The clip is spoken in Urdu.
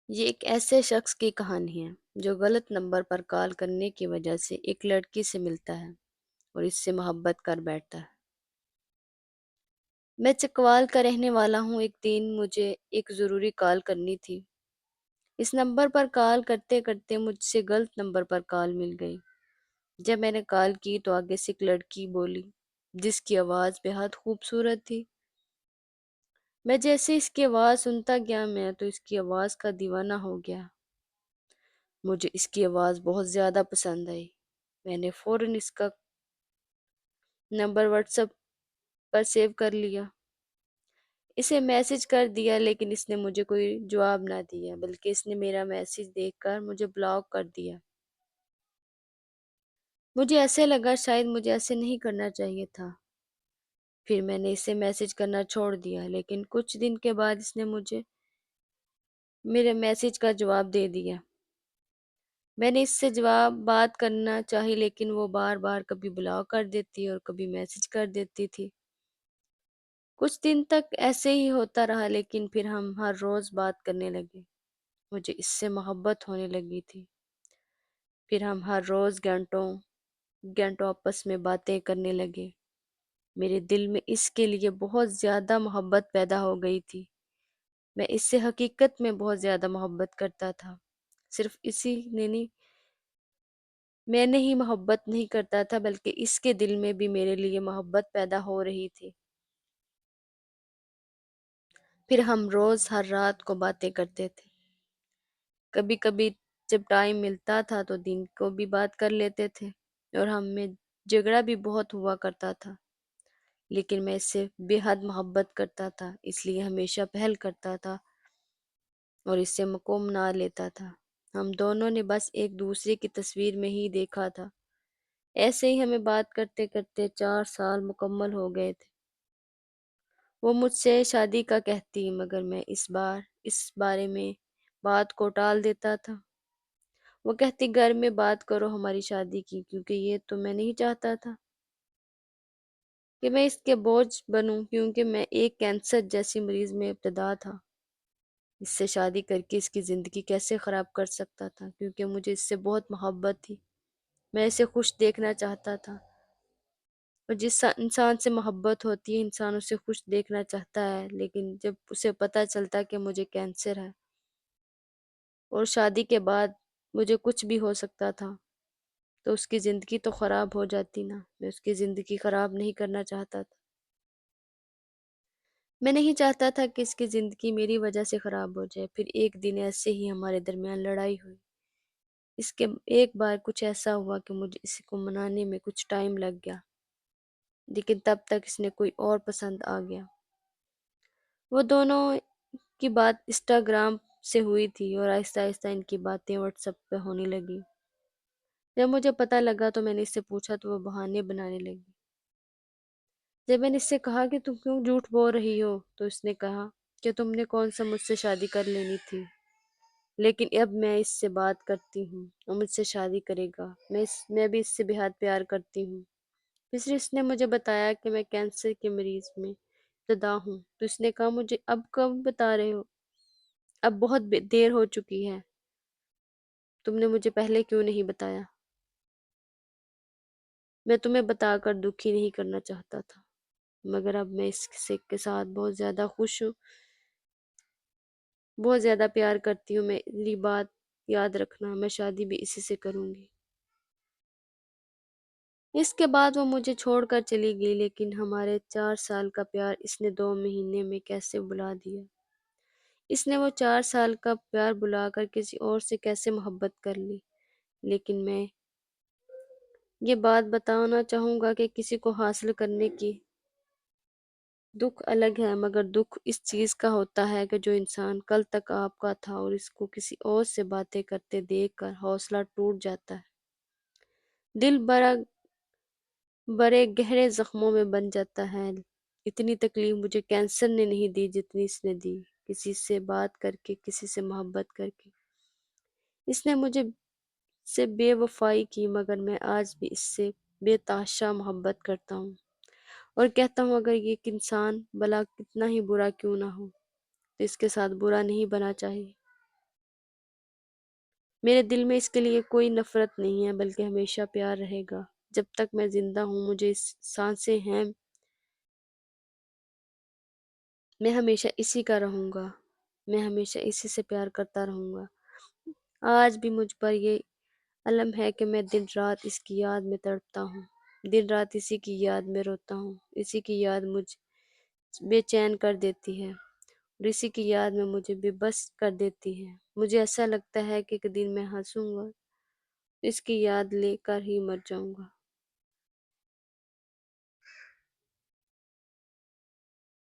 یہ ایک ایسے شخص کی کہانی ہے جو غلط نمبر پر کال کرنے کی وجہ سے ایک لڑکی سے ملتا ہے اور اس سے محبت کر بیٹھتا ہے۔ میں چکوال کا رہنے والا ہوں۔ ایک دن مجھے ایک ضروری کال کرنی تھی۔ اس نمبر پر کال کرتے کرتے مجھ سے غلط نمبر پر کال مل گئی۔ جب میں نے کال کی تو آگے سے ایک لڑکی بولی جس کی آواز بے حد خوبصورت تھی۔ میں جیسے اس کی آواز سنتا گیا میں تو اس کی آواز کا دیوانہ ہو گیا۔ مجھے اس کی آواز بہت زیادہ پسند آئی۔ میں نے فوراً اس کا نمبر واٹس ایپ پر سیو کر لیا، اسے میسج کر دیا، لیکن اس نے مجھے کوئی جواب نہ دیا بلکہ اس نے میرا میسج دیکھ کر مجھے بلاک کر دیا۔ مجھے ایسے لگا شاید مجھے ایسے نہیں کرنا چاہیے تھا۔ پھر میں نے اسے میسج کرنا چھوڑ دیا، لیکن کچھ دن کے بعد اس نے مجھے میرے میسج کا جواب دے دیا۔ میں نے اس سے جواب بات کرنا چاہی، لیکن وہ بار بار کبھی بلاک کر دیتی اور کبھی میسج کر دیتی تھی۔ کچھ دن تک ایسے ہی ہوتا رہا، لیکن پھر ہم ہر روز بات کرنے لگے۔ مجھے اس سے محبت ہونے لگی تھی۔ پھر ہم ہر روز گھنٹوں گھنٹوں آپس میں باتیں کرنے لگے۔ میرے دل میں اس کے لیے بہت زیادہ محبت پیدا ہو گئی تھی۔ میں اس سے حقیقت میں بہت زیادہ محبت کرتا تھا۔ صرف اسی نے نہیں، میں نے ہی محبت نہیں کرتا تھا بلکہ اس کے دل میں بھی میرے لیے محبت پیدا ہو رہی تھی۔ پھر ہم روز ہر رات کو باتیں کرتے تھے۔ کبھی کبھی جب ٹائم ملتا تھا تو دن کو بھی بات کر لیتے تھے، اور ہم میں جھگڑا بھی بہت ہوا کرتا تھا، لیکن میں اس سے بے حد محبت کرتا تھا، اس لیے ہمیشہ پہل کرتا تھا اور اس سے مقام نہ لیتا تھا۔ ہم دونوں نے بس ایک دوسرے کی تصویر میں ہی دیکھا تھا۔ ایسے ہی ہمیں بات کرتے کرتے 4 سال مکمل ہو گئے تھے۔ وہ مجھ سے شادی کا کہتی، مگر میں اس بارے میں بات کو ٹال دیتا تھا۔ وہ کہتی گھر میں بات کرو ہماری شادی کی، کیونکہ یہ تو میں نہیں چاہتا تھا کہ میں اس کے بوجھ بنوں، کیونکہ میں ایک کینسر جیسی مریض میں ابتلا تھا۔ اس سے شادی کر کے اس کی زندگی کیسے خراب کر سکتا تھا، کیونکہ مجھے اس سے بہت محبت تھی۔ میں اسے خوش دیکھنا چاہتا تھا، اور جس انسان سے محبت ہوتی ہے انسان اسے خوش دیکھنا چاہتا ہے، لیکن جب اسے پتہ چلتا کہ مجھے کینسر ہے اور شادی کے بعد مجھے کچھ بھی ہو سکتا تھا تو اس کی زندگی تو خراب ہو جاتی نا۔ میں اس کی زندگی خراب نہیں کرنا چاہتا تھا۔ میں نہیں چاہتا تھا کہ اس کی زندگی میری وجہ سے خراب ہو جائے۔ پھر ایک دن ایسے ہی ہمارے درمیان لڑائی ہوئی۔ اس کے ایک بار کچھ ایسا ہوا کہ مجھے اس کو منانے میں کچھ ٹائم لگ گیا، لیکن تب تک اس نے کوئی اور پسند آ گیا۔ وہ دونوں کی بات انسٹاگرام سے ہوئی تھی اور آہستہ آہستہ ان کی باتیں واٹس ایپ پہ ہونے لگی۔ جب مجھے پتہ لگا تو میں نے اس سے پوچھا تو وہ بہانے بنانے لگی۔ جب میں نے اس سے کہا کہ تم کیوں جھوٹ بول رہی ہو تو اس نے کہا کہ تم نے کون سا مجھ سے شادی کر لینی تھی، لیکن اب میں اس سے بات کرتی ہوں اور مجھ سے شادی کرے گا۔ میں بھی اس سے بے حد پیار کرتی ہوں۔ پھر اس نے مجھے بتایا کہ میں کینسر کے مریض میں ابتلا ہوں، تو اس نے کہا مجھے اب کب بتا رہے ہو؟ اب بہت دیر ہو چکی ہے، تم نے مجھے پہلے کیوں نہیں بتایا؟ میں تمہیں بتا کر دکھی نہیں کرنا چاہتا تھا، مگر اب میں اس کے ساتھ بہت زیادہ خوش ہوں، بہت زیادہ پیار کرتی ہوں۔ میری بات یاد رکھنا، میں شادی بھی اسی سے کروں گی۔ اس کے بعد وہ مجھے چھوڑ کر چلی گئی، لیکن ہمارے 4 سال کا پیار اس نے 2 مہینے میں کیسے بلا دیا۔ اس نے وہ 4 سال کا پیار بلا کر کسی اور سے کیسے محبت کر لی۔ لیکن میں یہ بات بتانا چاہوں گا کہ کسی کو حاصل کرنے کی دکھ الگ ہے، مگر دکھ اس چیز کا ہوتا ہے کہ جو انسان کل تک آپ کا تھا اور اس کو کسی اور سے باتیں کرتے دیکھ کر حوصلہ ٹوٹ جاتا ہے، دل بڑے گہرے زخموں میں بن جاتا ہے۔ اتنی تکلیف مجھے کینسر نے نہیں دی جتنی اس نے دی، کسی سے بات کر کے، کسی سے محبت کر کے۔ اس نے مجھے سے بے وفائی کی، مگر میں آج بھی اس سے بے تحاشا محبت کرتا ہوں اور کہتا ہوں اگر یہ ایک انسان بھلا کتنا ہی برا کیوں نہ ہو تو اس کے ساتھ برا نہیں بنا چاہیے۔ میرے دل میں اس کے لیے کوئی نفرت نہیں ہے، بلکہ ہمیشہ پیار رہے گا۔ جب تک میں زندہ ہوں، مجھے سانسیں ہیں، میں ہمیشہ اسی کا رہوں گا، میں ہمیشہ اسی سے پیار کرتا رہوں گا۔ آج بھی مجھ پر یہ علم ہے کہ میں دن رات اس کی یاد میں تڑپتا ہوں، دن رات اسی کی یاد میں روتا ہوں، اسی کی یاد مجھ بے چین کر دیتی ہے، اور اسی کی یاد میں مجھے بے بس کر دیتی ہے۔ مجھے ایسا لگتا ہے کہ ایک دن میں ہنسوں گا، اس کی یاد لے کر ہی مر جاؤں گا۔